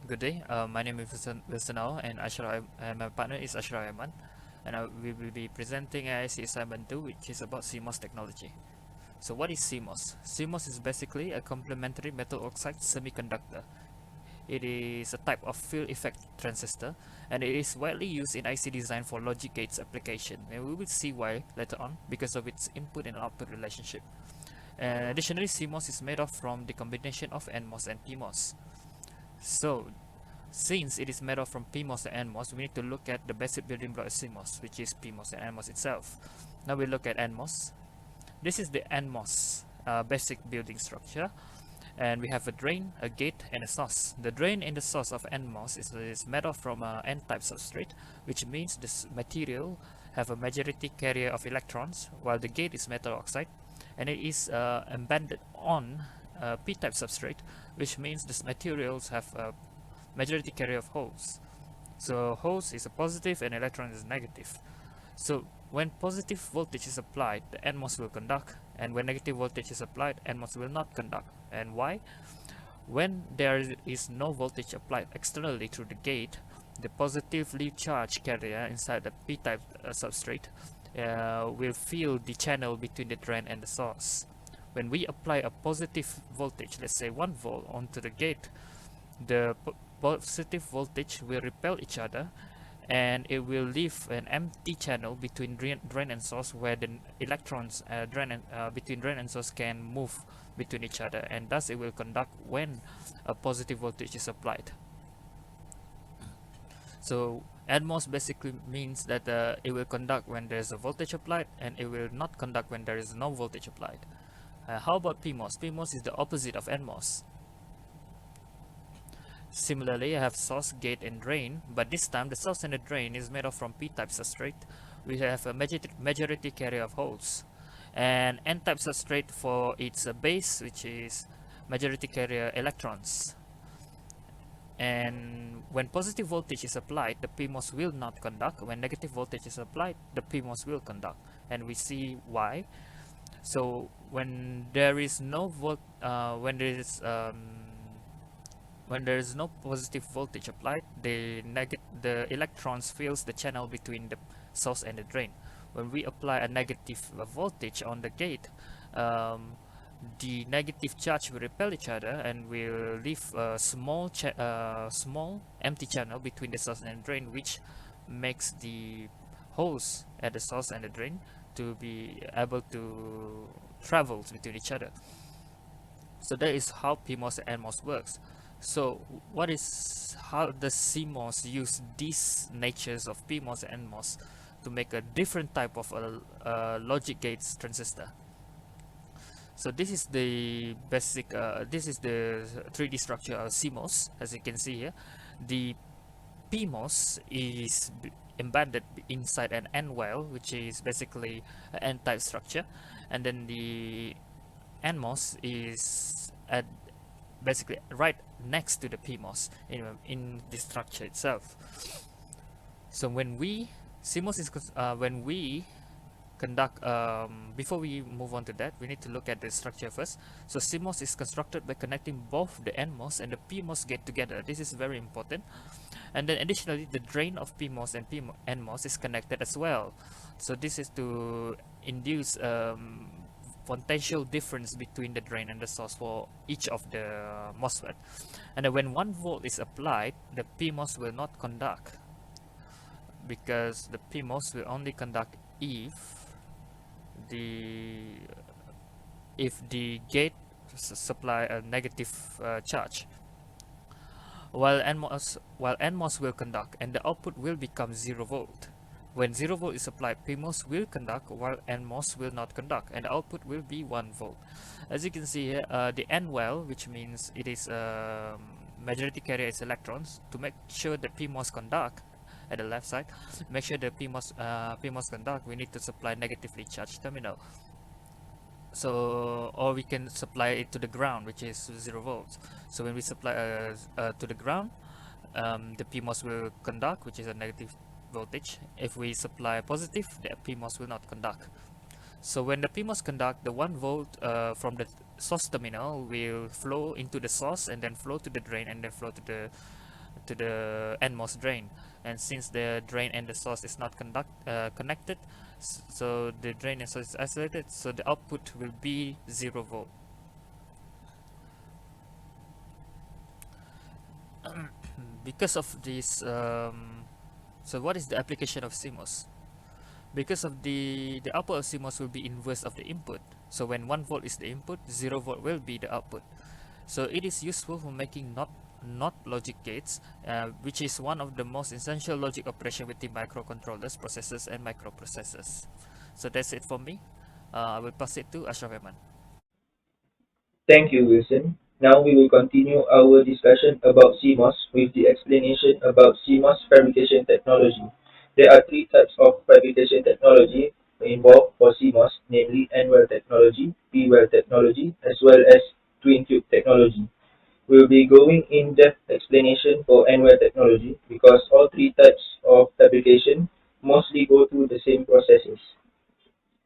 Good day. My name is Wilson and and my partner is Ashraf Ahmad, and we will be presenting AIC assignment 2, which is about CMOS technology. So, what is CMOS? CMOS is basically a complementary metal oxide semiconductor. It is a type of field effect transistor, and it is widely used in IC design for logic gates application. And we will see why later on because of its input and output relationship. Additionally, CMOS is made of from the combination of NMOS and PMOS. So, since it is made up from PMOS and NMOS, we need to look at the basic building block of CMOS, which is PMOS and NMOS itself. Now we look at NMOS. This is the NMOS basic building structure, and we have a drain, a gate, and a source. The drain and the source of NMOS is made up from N-type substrate, which means this material have a majority carrier of electrons, while the gate is metal oxide, and it is embedded on P-type substrate, which means these materials have a majority carrier of holes. So holes is a positive and electron is negative. So when positive voltage is applied, the NMOS will conduct, and when negative voltage is applied, NMOS will not conduct. And why? When there is no voltage applied externally through the gate, the positively charged carrier inside the P-type substrate will fill the channel between the drain and the source. When we apply a positive voltage, let's say 1 volt onto the gate, the positive voltage will repel each other, and it will leave an empty channel between drain and source where the electrons between drain and source can move between each other, and thus it will conduct when a positive voltage is applied. So NMOS basically means that it will conduct when there is a voltage applied, and it will not conduct when there is no voltage applied. How about PMOS? PMOS is the opposite of NMOS. Similarly, I have source, gate, and drain, but this time the source and the drain is made of from P-type substrate. We have a majority carrier of holes, and N-type substrate for its base, which is majority carrier electrons. And when positive voltage is applied, the PMOS will not conduct. When negative voltage is applied, the PMOS will conduct, and we see why. So when there is no when there is no positive voltage applied, the electrons fills the channel between the source and the drain. When we apply a negative voltage on the gate, the negative charge will repel each other and will leave a small empty channel between the source and the drain, which makes the holes at the source and the drain to be able to travel between each other. So that is how PMOS and NMOS works. So how does CMOS use these natures of PMOS and NMOS to make a different type of logic gates transistor? So this is the basic, this is the 3D structure of CMOS. As you can see here, the PMOS is embedded inside an N well, which is basically an N-type structure, and then the NMOS is at basically right next to the PMOS in the structure itself. So when we CMOS is when we conduct before we move on to that, we need to look at the structure first. So CMOS is constructed by connecting both the NMOS and the PMOS gate together. This is very important. And then additionally, the drain of PMOS and NMOS is connected as well. So this is to induce potential difference between the drain and the source for each of the MOSFET. And then when 1 volt is applied, the PMOS will not conduct, because the PMOS will only conduct if the gate supply a negative charge, while NMOS will conduct, and the output will become 0 volt. When 0 volt is applied, PMOS will conduct while NMOS will not conduct, and the output will be 1 volt. As you can see here, the N well, which means it is majority carrier is electrons. To make sure the PMOS conduct at the left side, make sure the PMOS conduct, we need to supply negatively charged terminal. So, or we can supply it to the ground, which is 0 volts. So when we supply to the ground, the PMOS will conduct, which is a negative voltage. If we supply positive, the PMOS will not conduct. So when the PMOS conduct, the 1 volt from the source terminal will flow into the source, and then flow to the drain, and then flow to the NMOS drain. And since the drain and the source is not connected, so the drain and source is isolated, so the output will be 0 volt. Because of this, so what is the application of CMOS? Because of the output of CMOS will be inverse of the input. So when 1 volt is the input, 0 volt will be the output. So it is useful for making not logic gates, which is one of the most essential logic operation within microcontrollers, processors, and microprocessors. So that's it for me. I will pass it to Ashraf Eman. Thank you, Wilson. Now we will continue our discussion about CMOS with the explanation about CMOS fabrication technology. There are three types of fabrication technology involved for CMOS, namely N-well technology, P-well technology, as well as twin tube technology. We will be going in-depth explanation for N-well technology because all three types of fabrication mostly go through the same processes.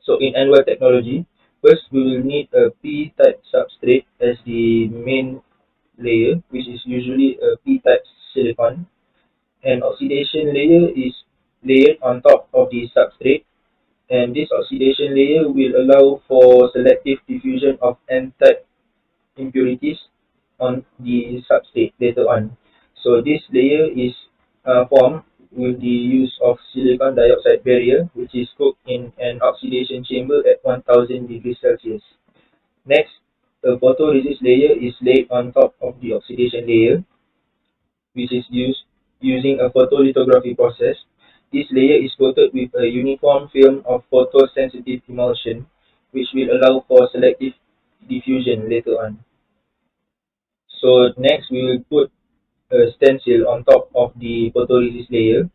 So in N-well technology, first we will need a P-type substrate as the main layer, which is usually a P-type silicon. An oxidation layer is layered on top of the substrate, and this oxidation layer will allow for selective diffusion of N-type impurities on the substrate later on. So this layer is formed with the use of silicon dioxide barrier, which is cooked in an oxidation chamber at 1000 degrees Celsius. Next, a photoresist layer is laid on top of the oxidation layer, which is used using a photolithography process. This layer is coated with a uniform film of photosensitive emulsion, which will allow for selective diffusion later on. So next we will put a stencil on top of the photoresist layer,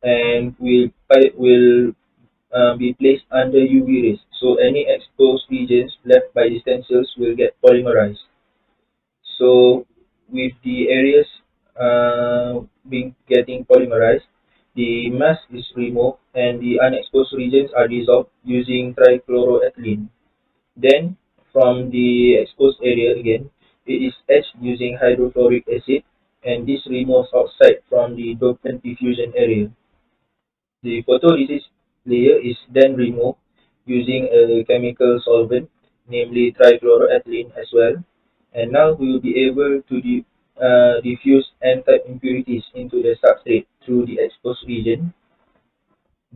and will be placed under UV rays. So any exposed regions left by the stencils will get polymerized. So with the areas being getting polymerized, the mask is removed and the unexposed regions are dissolved using trichloroethylene. Then from the exposed area again, it is etched using hydrofluoric acid, and this removes oxide from the dopant diffusion area. The photoresist layer is then removed using a chemical solvent, namely trichloroethylene as well. And now we will be able to diffuse N-type impurities into the substrate through the exposed region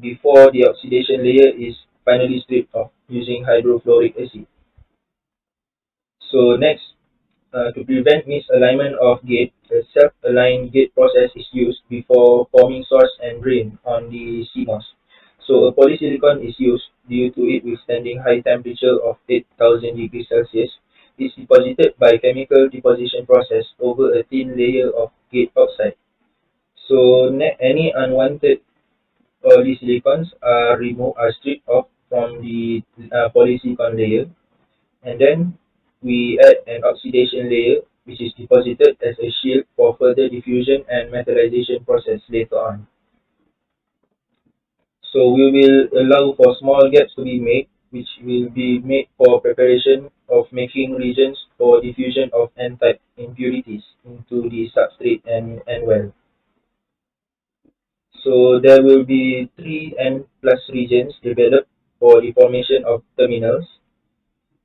before the oxidation layer is finally stripped off using hydrofluoric acid. So next, to prevent misalignment of gate, a self-aligned gate process is used before forming source and drain on the CMOS. So a polysilicon is used due to it withstanding high temperature of 8000 degrees Celsius. It's deposited by chemical deposition process over a thin layer of gate oxide. So any unwanted polysilicons are stripped off from the polysilicon layer, and then we add an oxidation layer, which is deposited as a shield for further diffusion and metallization process later on. So we will allow for small gaps to be made, which will be made for preparation of making regions for diffusion of N-type impurities into the substrate and well. So there will be three N plus regions developed for the formation of terminals.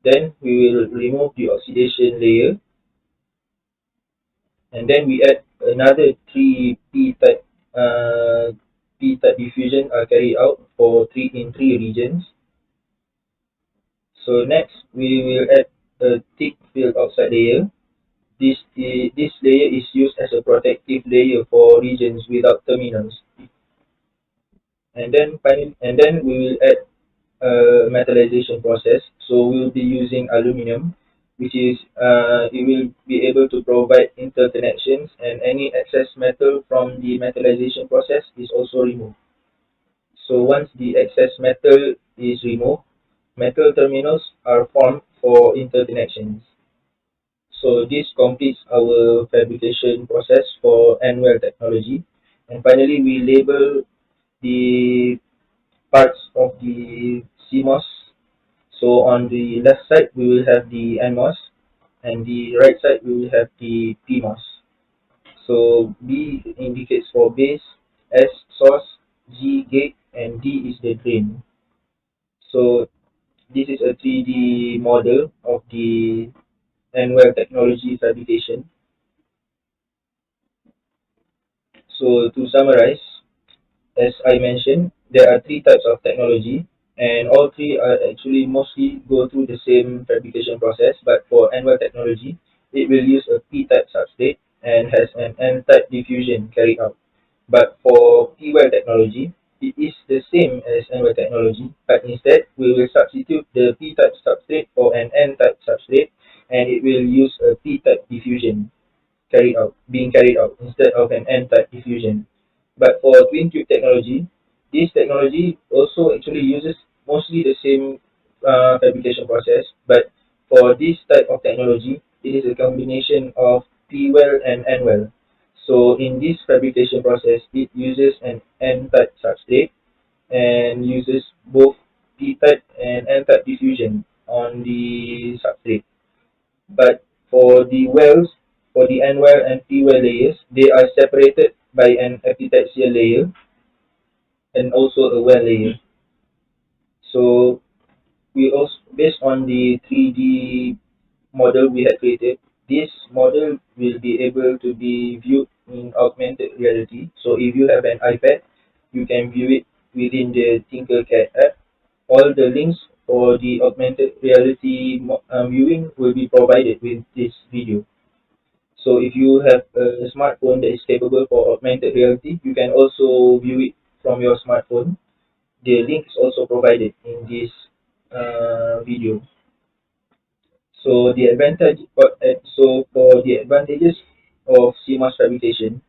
Then we will remove the oxidation layer, and then we add another three p-type diffusion are carried out for three regions. So next we will add a thick filled oxide layer. This layer is used as a protective layer for regions without terminals. And then we will add a metallization process. So we will be using aluminum, which is it will be able to provide interconnections, and any excess metal from the metallization process is also removed. So once the excess metal is removed, metal terminals are formed for interconnections. So this completes our fabrication process for N-well technology. And finally, we label the parts of the CMOS. So on the left side, we will have the NMOS, and the right side, we will have the PMOS. So B indicates for base, S source, G gate, and D is the drain. So this is a 3D model of the NWell technology fabrication. So to summarize, as I mentioned, there are three types of technology, and all three are actually mostly go through the same fabrication process. But for NWell technology, it will use a P-type substrate and has an N-type diffusion carried out. But for P-well technology, it is the same as NWell technology, but instead we will substitute the P-type substrate for an N-type substrate, and it will use a P-type diffusion being carried out instead of an N-type diffusion. But for twin tube technology, this technology also actually uses mostly the same fabrication process, but for this type of technology, it is a combination of P-well and N-well. So in this fabrication process, it uses an N-type substrate and uses both P-type and N-type diffusion on the substrate. But for the wells, for the N well and P well layers, they are separated by an epitaxial layer and also a well layer. So we also, based on the 3D model we had created, this model will be able to be viewed in augmented reality. So if you have an iPad, you can view it within the Tinkercad app. All the links for the augmented reality viewing will be provided with this video. So if you have a smartphone that is capable for augmented reality, you can also view it from your smartphone. The link is also provided in this video. So the for the advantages of CMOS fabrication,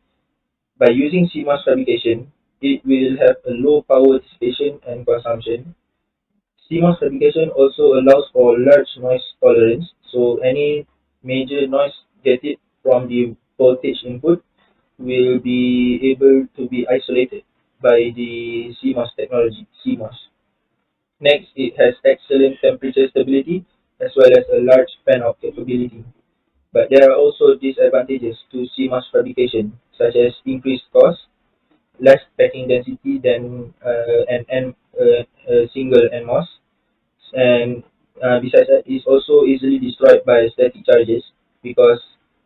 by using CMOS fabrication, it will have a low power dissipation and consumption. CMOS fabrication also allows for large noise tolerance, so any major noise get it from the voltage input will be able to be isolated by the CMOS technology, CMOS. Next, it has excellent temperature stability as well as a large fan-out capability. But there are also disadvantages to CMOS fabrication, such as increased cost, less packing density than a single NMOS, and besides that, it's also easily destroyed by static charges because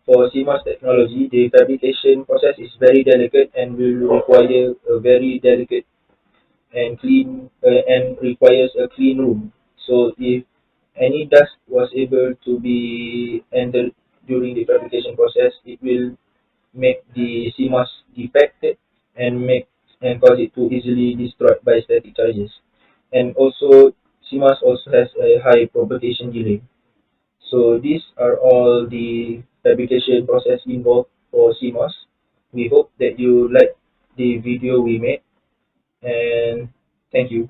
for CMOS technology, the fabrication process is very delicate and will require a very delicate and clean and requires a clean room. So if any dust was able to be entered during the fabrication process, it will make the CMOS defected and cause it to easily destroyed by static charges. And also CMOS also has a high propagation delay. So these are all the fabrication process involved for CMOS. We hope that you like the video we made, and thank you.